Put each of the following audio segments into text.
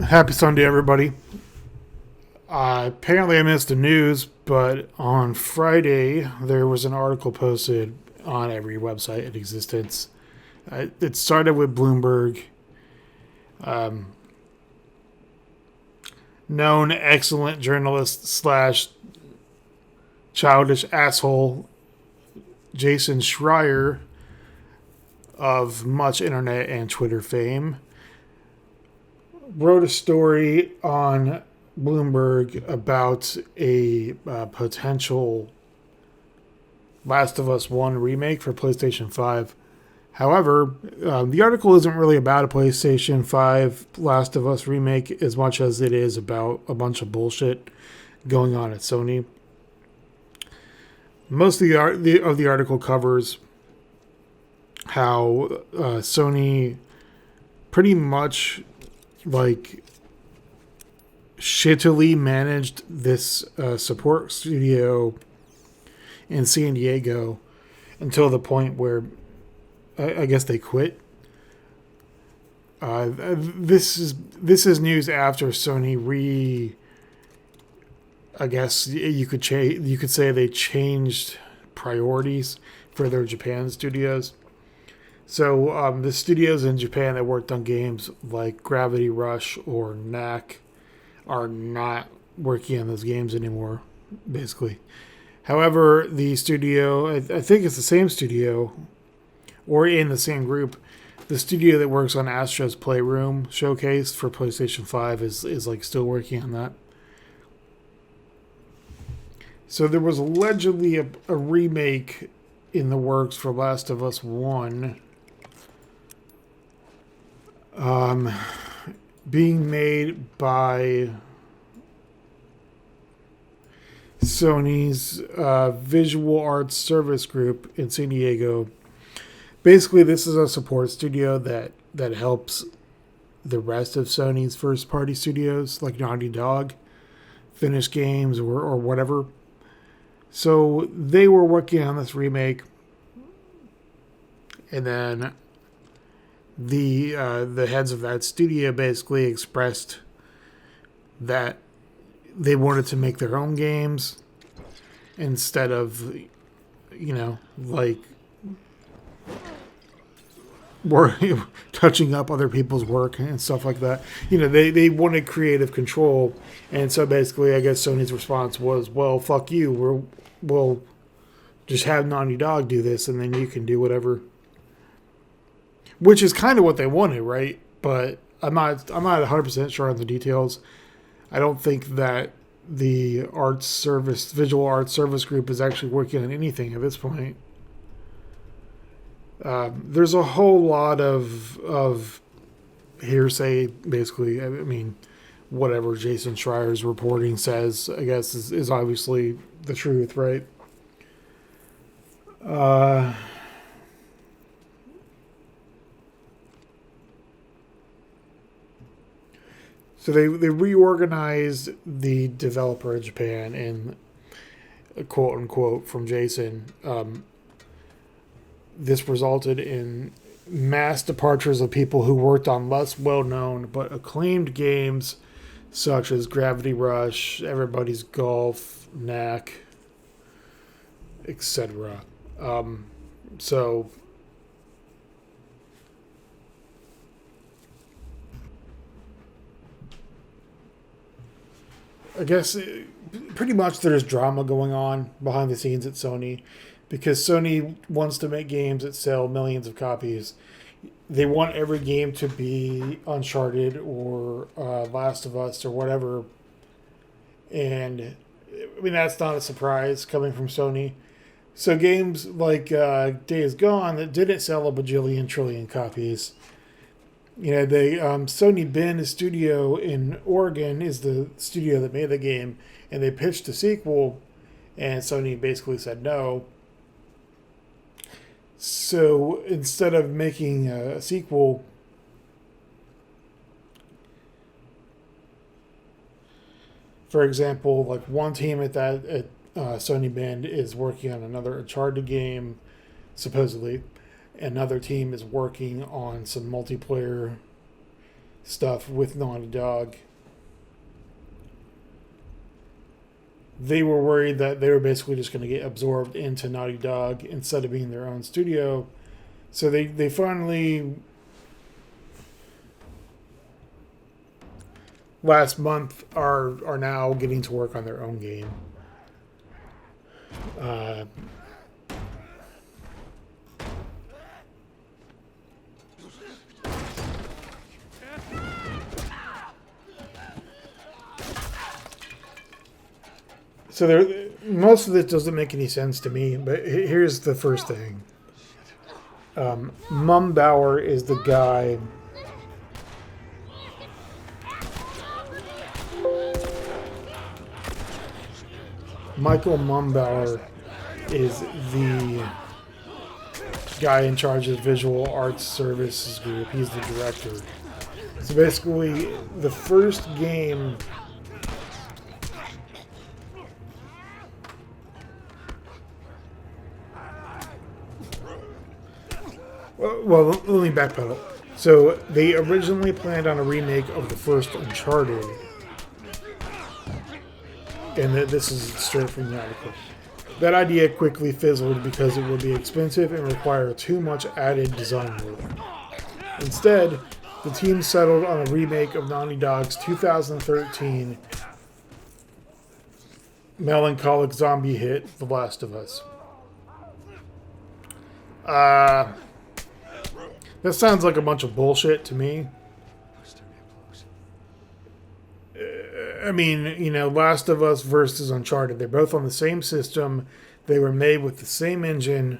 Happy Sunday, everybody. Apparently, I missed the news, but on Friday, there was an article posted on every website in existence. It started with Bloomberg. Um, Known excellent journalist slash childish asshole Jason Schreier of much internet and Twitter fame wrote a story on Bloomberg about a potential Last of Us 1 remake for PlayStation 5. However, the article isn't really about a PlayStation 5 Last of Us remake as much as it is about a bunch of bullshit going on at Sony. Most of the article covers how Sony pretty much like shittily managed this support studio in San Diego until the point where I guess they quit. This is news after Sony I guess you could say they changed priorities for their Japan studios. So the studios in Japan that worked on games like Gravity Rush or Knack are not working on those games anymore, basically. However, the studio, I think it's the same studio, or in the same group, the studio that works on Astro's Playroom showcase for PlayStation 5 is like still working on that. So there was allegedly a remake in the works for Last of Us 1 being made by Sony's Visual Arts Service Group in San Diego. Basically, this is a support studio that helps the rest of Sony's first party studios, like Naughty Dog, finish games or whatever. So they were working on this remake, and then the heads of that studio basically expressed that they wanted to make their own games instead of, like touching up other people's work and stuff like that. They wanted creative control, and so basically, I guess Sony's response was, "Well, fuck you. We'll just have Naughty Dog do this, and then you can do whatever." Which is kind of what they wanted, right? But I'm not 100% sure on the details. I don't think that the visual arts service group is actually working on anything at this point. There's a whole lot of hearsay, basically. I mean, whatever Jason Schreier's reporting says, I guess, is obviously the truth, right? So they reorganized the developer in Japan, and quote unquote from Jason, this resulted in mass departures of people who worked on less well-known but acclaimed games such as Gravity Rush, Everybody's Golf, Knack, etc. So I guess pretty much there's drama going on behind the scenes at Sony because Sony wants to make games that sell millions of copies. They want every game to be Uncharted or Last of Us or whatever. And I mean, that's not a surprise coming from Sony. So games like Days Gone that didn't sell a bajillion trillion copies. They Sony Bend Studio in Oregon is the studio that made the game, and they pitched a sequel, and Sony basically said no. So instead of making a sequel, for example, like one team at Sony Bend is working on another Uncharted game, supposedly. Another team is working on some multiplayer stuff with Naughty Dog, they were worried that they were basically just going to get absorbed into Naughty Dog instead of being their own studio. So they finally, last month, are now getting to work on their own game. So most of this doesn't make any sense to me, but here's the first thing. Mumbauer is the guy. Michael Mumbauer is the guy in charge of Visual Arts Services Group. He's the director. So basically, the first game. Well, let me backpedal. So they originally planned on a remake of the first Uncharted. And this is straight from the article. That idea quickly fizzled because it would be expensive and require too much added design work. Instead, the team settled on a remake of Naughty Dog's 2013 melancholic zombie hit, The Last of Us. That sounds like a bunch of bullshit to me. I mean, you know, Last of Us versus Uncharted. They're both on the same system. They were made with the same engine.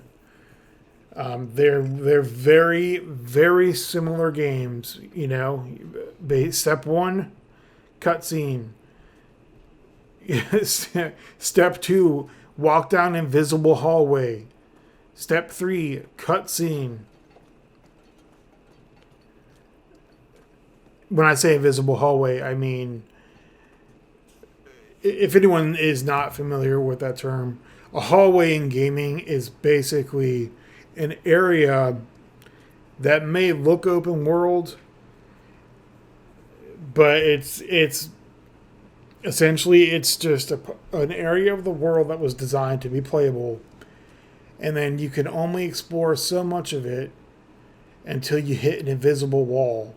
They're very, very similar games. You know, step one, cutscene. Step two, walk down invisible hallway. Step three, cutscene. When I say invisible hallway, I mean, if anyone is not familiar with that term, a hallway in gaming is basically an area that may look open world, but it's essentially it's just an area of the world that was designed to be playable, and then you can only explore so much of it until you hit an invisible wall.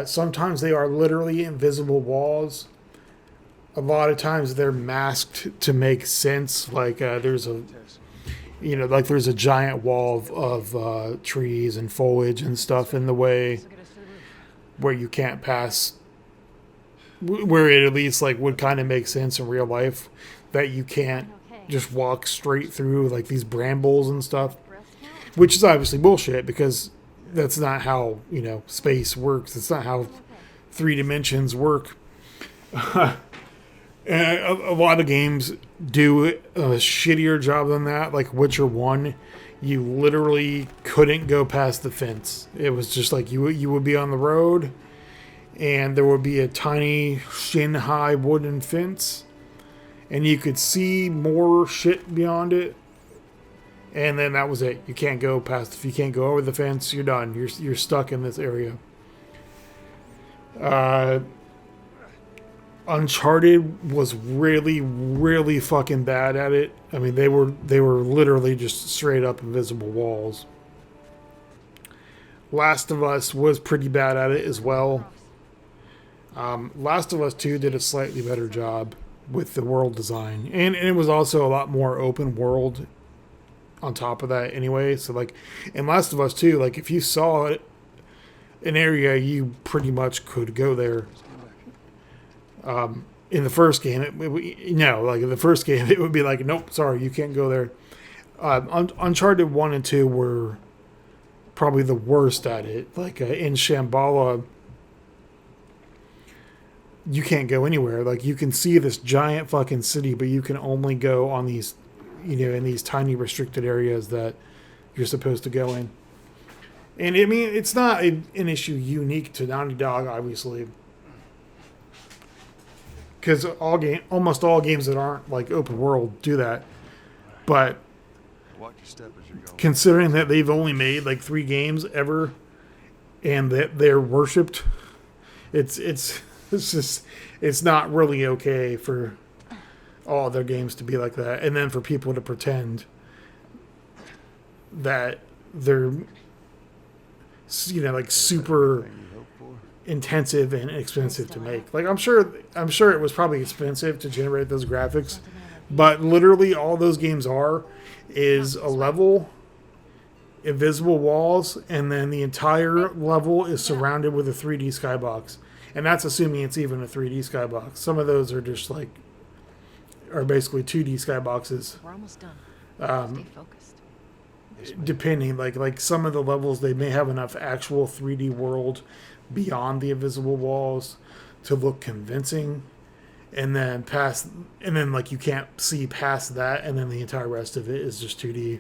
Sometimes they are literally invisible walls. A lot of times they're masked to make sense. Like there's a giant wall of trees and foliage and stuff in the way where you can't pass. Where it at least like would kind of make sense in real life that you can't just walk straight through like these brambles and stuff, which is obviously bullshit because that's not how, you know, space works. It's not how 3 dimensions work. A lot of games do a shittier job than that. Like Witcher 1, you literally couldn't go past the fence. It was just like you would be on the road and there would be a tiny shin-high wooden fence and you could see more shit beyond it. And then that was it. You can't go past. If you can't go over the fence, you're done. You're stuck in this area. Uncharted was really, really fucking bad at it. I mean, they were literally just straight up invisible walls. Last of Us was pretty bad at it as well. Last of Us 2 did a slightly better job with the world design, and it was also a lot more open world. On top of that anyway, so like in Last of Us 2, like if you saw it, an area, you pretty much could go there. In the first game, in the first game, it would be like, nope, sorry, you can't go there. Uncharted 1 and 2 were probably the worst at it. Like in Shambhala, you can't go anywhere. Like you can see this giant fucking city, but you can only go on these, you know, in these tiny restricted areas that you're supposed to go in. And I mean, it's not an issue unique to Naughty Dog, obviously, because almost all games that aren't like open world do that. But considering that they've only made like 3 games ever, and that they're worshipped It's it's just it's not really okay for all their games to be like that, and then for people to pretend that they're like super intensive and expensive to make. Like I'm sure it was probably expensive to generate those graphics, but literally all those games is a level, invisible walls, and then the entire level is surrounded with a 3D skybox. And that's assuming it's even a 3D skybox. Some of those are just are basically 2D skyboxes. We're almost done. Stay focused. Depending, like some of the levels, they may have enough actual 3D world beyond the invisible walls to look convincing, and then like you can't see past that, and then the entire rest of it is just 2D.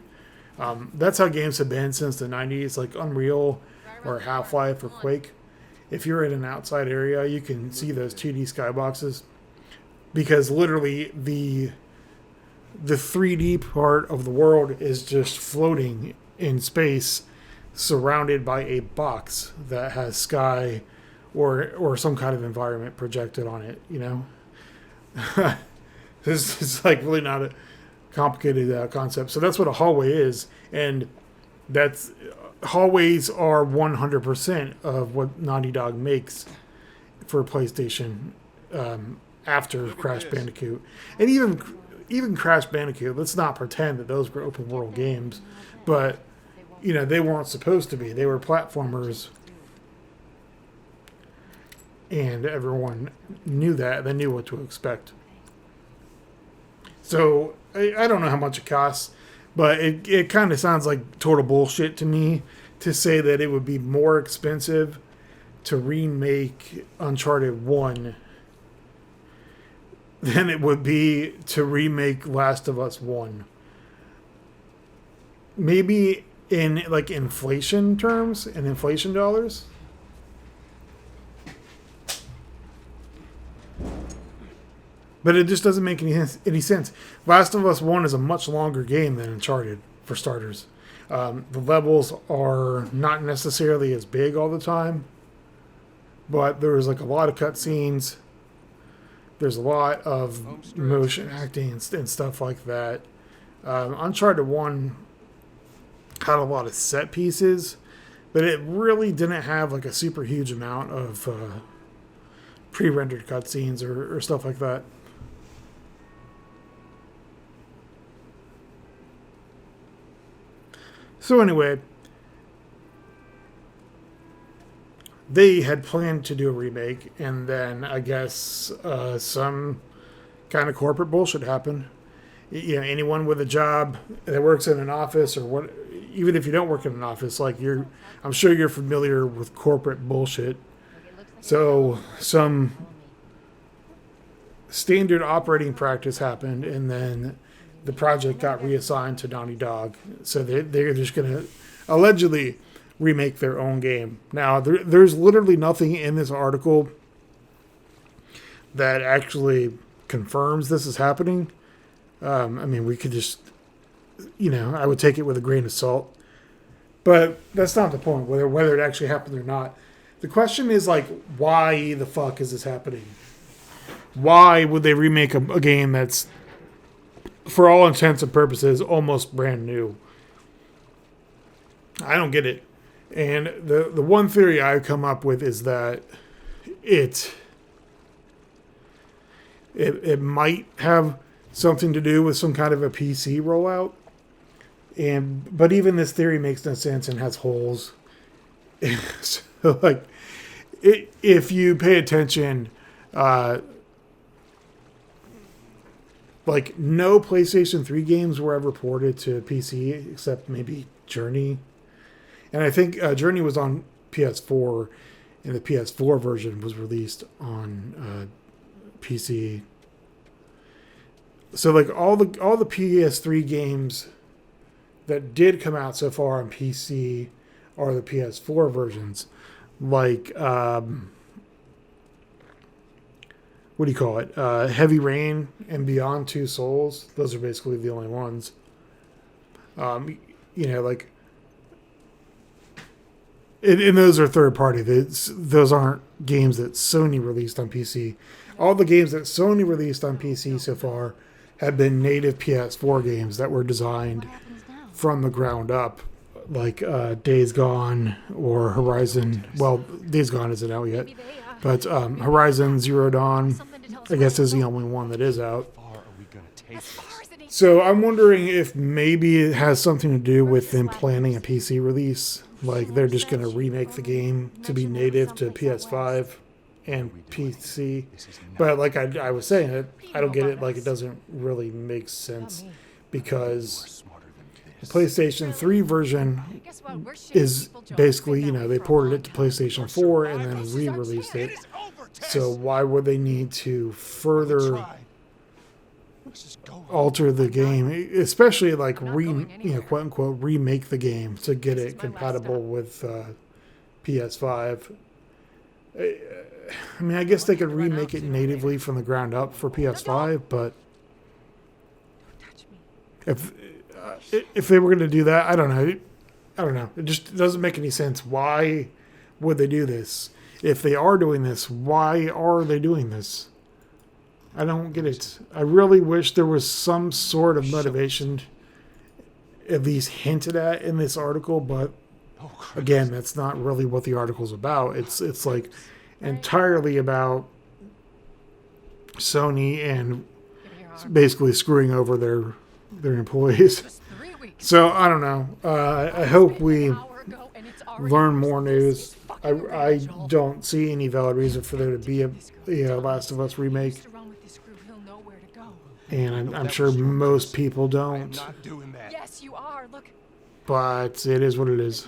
That's how games have been since the 90s, like Unreal or Half-Life or Quake. If you're in an outside area, you can see those 2D skyboxes, because literally the 3D part of the world is just floating in space, surrounded by a box that has sky or some kind of environment projected on it. This is like really not a complicated concept. So that's what a hallway is, and hallways are 100% of what Naughty Dog makes for PlayStation after Crash Bandicoot, and even Crash Bandicoot. Let's not pretend that those were open world games, but they weren't supposed to be. They were platformers, and everyone knew that. They knew what to expect. So I don't know how much it costs, but it kind of sounds like total bullshit to me to say that it would be more expensive to remake Uncharted 1 than it would be to remake Last of Us 1. Maybe in like inflation terms and inflation dollars. But it just doesn't make any sense. Last of Us 1 is a much longer game than Uncharted, for starters. The levels are not necessarily as big all the time, but there's like a lot of cutscenes. There's a lot of motion acting and stuff like that. Uncharted 1 had a lot of set pieces, but it really didn't have like a super huge amount of pre-rendered cutscenes or stuff like that. So anyway, they had planned to do a remake, and then I guess some kind of corporate bullshit happened. Anyone with a job that works in an office, or what, even if you don't work in an office, I'm sure you're familiar with corporate bullshit. So some standard operating practice happened, and then the project got reassigned to Naughty Dog. So they're just going to allegedly remake their own game. Now, there's literally nothing in this article that actually confirms this is happening. We could just, I would take it with a grain of salt. But that's not the point, whether it actually happened or not. The question is, why the fuck is this happening? Why would they remake a game that's, for all intents and purposes, almost brand new? I don't get it. And the one theory I've come up with is that it might have something to do with some kind of a PC rollout. But even this theory makes no sense and has holes. So, if you pay attention, no PlayStation 3 games were ever ported to PC except maybe Journey. And I think Journey was on PS4, and the PS4 version was released on PC. So all the PS3 games that did come out so far on PC are the PS4 versions. What do you call it? Heavy Rain and Beyond Two Souls. Those are basically the only ones. And those are third party. Those aren't games that Sony released on PC. All the games that Sony released on PC so far have been native PS4 games that were designed What happens now? from the ground up, like Days Gone or Horizon. Well, Days Gone isn't out yet, Maybe they, but Horizon Zero Dawn, something to tell us I guess, about is the the only one that is out. How far are we gonna take As this? far as it is. So I'm wondering if maybe it has something to do with them planning a PC release. Like they're just going to remake the game to be native to PS5 and PC. But like I was saying, I don't get it. Like it doesn't really make sense because Smarter than the this. PlayStation 3 version Guess what? We're shitting is people jobs. basically, Been you that know, way they for a ported long it to time. PlayStation 4 and then re-released it. So why would they need to further Try. Let's just go. alter the game, especially like quote unquote remake the game to get This is it my last compatible stop. with PS5. I mean, I guess they could remake it natively from the ground up for PS5, but Touch me. if they were going to do that, I don't know. I don't know. It just doesn't make any sense. Why would they do this? If they are doing this, why are they doing this? I don't get it. I really wish there was some sort of motivation at least hinted at in this article, but Oh, Christ. again, that's not really what the article's about. It's like entirely about Sony and Give me your arm. basically screwing over their employees. Just 3 weeks. So I don't know. I hope we An hour ago, and it's already learn worse. more This news. is fucking I original. don't see any valid reason for there to be a Last of Us remake, Used to run with this group, he'll know where to go. and I'm sure most people I am don't. not doing that. Yes, you are. Look, But it is what it is.